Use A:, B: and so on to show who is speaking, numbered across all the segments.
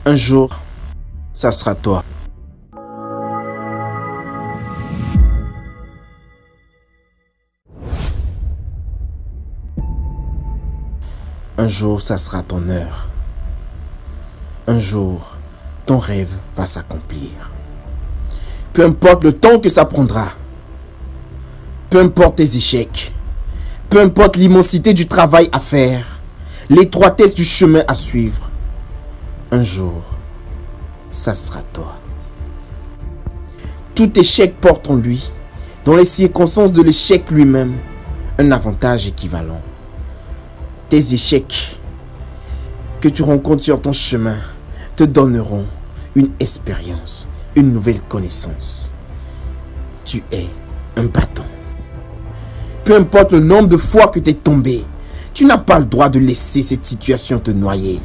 A: Un jour, ça sera toi. Un jour, ça sera ton heure. Un jour, ton rêve va s'accomplir. Peu importe le temps que ça prendra. Peu importe tes échecs. Peu importe l'immensité du travail à faire. L'étroitesse du chemin à suivre. Un jour, ça sera toi. Tout échec porte en lui, dans les circonstances de l'échec lui-même, un avantage équivalent. Tes échecs que tu rencontres sur ton chemin te donneront une expérience, une nouvelle connaissance. Tu es un bâton. Peu importe le nombre de fois que tu es tombé, tu n'as pas le droit de laisser cette situation te noyer.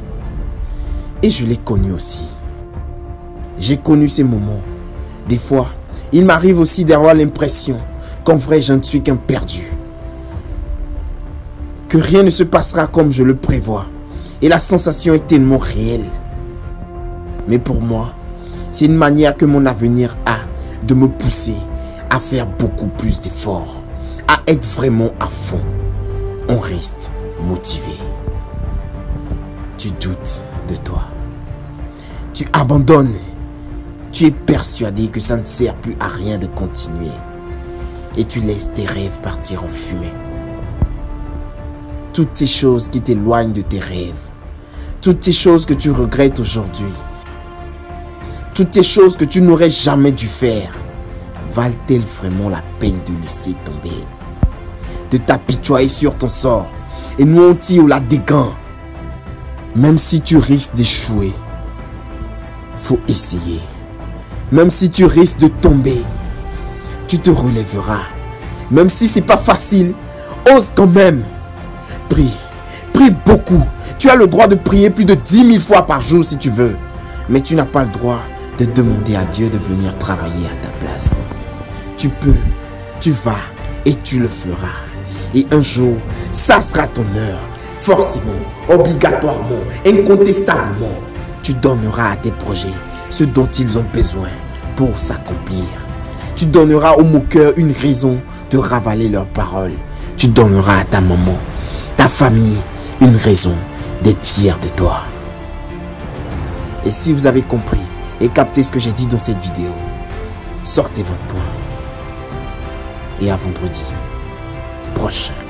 A: Et je l'ai connu aussi. J'ai connu ces moments. Des fois, il m'arrive aussi d'avoir l'impression qu'en vrai, je ne suis qu'un perdu. Que rien ne se passera comme je le prévois. Et la sensation est tellement réelle. Mais pour moi, c'est une manière que mon avenir a de me pousser à faire beaucoup plus d'efforts. À être vraiment à fond. On reste motivé. Tu doutes de toi. Tu abandonnes. Tu es persuadé que ça ne sert plus à rien de continuer. Et tu laisses tes rêves partir en fumée. Toutes ces choses qui t'éloignent de tes rêves. Toutes ces choses que tu regrettes aujourd'hui. Toutes ces choses que tu n'aurais jamais dû faire. Valent-elles vraiment la peine de laisser tomber? De t'apitoyer sur ton sort et monter au là-dedans. Même si tu risques d'échouer, faut essayer. Même si tu risques de tomber, tu te relèveras. Même si c'est pas facile, ose quand même. Prie, prie beaucoup. Tu as le droit de prier plus de 10 000 fois par jour si tu veux. Mais tu n'as pas le droit de demander à Dieu de venir travailler à ta place. Tu peux, tu vas et tu le feras. Et un jour, ça sera ton heure. Forcément, obligatoirement, incontestablement. Tu donneras à tes projets ce dont ils ont besoin pour s'accomplir. Tu donneras aux moqueurs une raison de ravaler leurs paroles. Tu donneras à ta maman, ta famille, une raison d'être fière de toi. Et si vous avez compris et capté ce que j'ai dit dans cette vidéo, sortez votre poing. Et à vendredi prochain.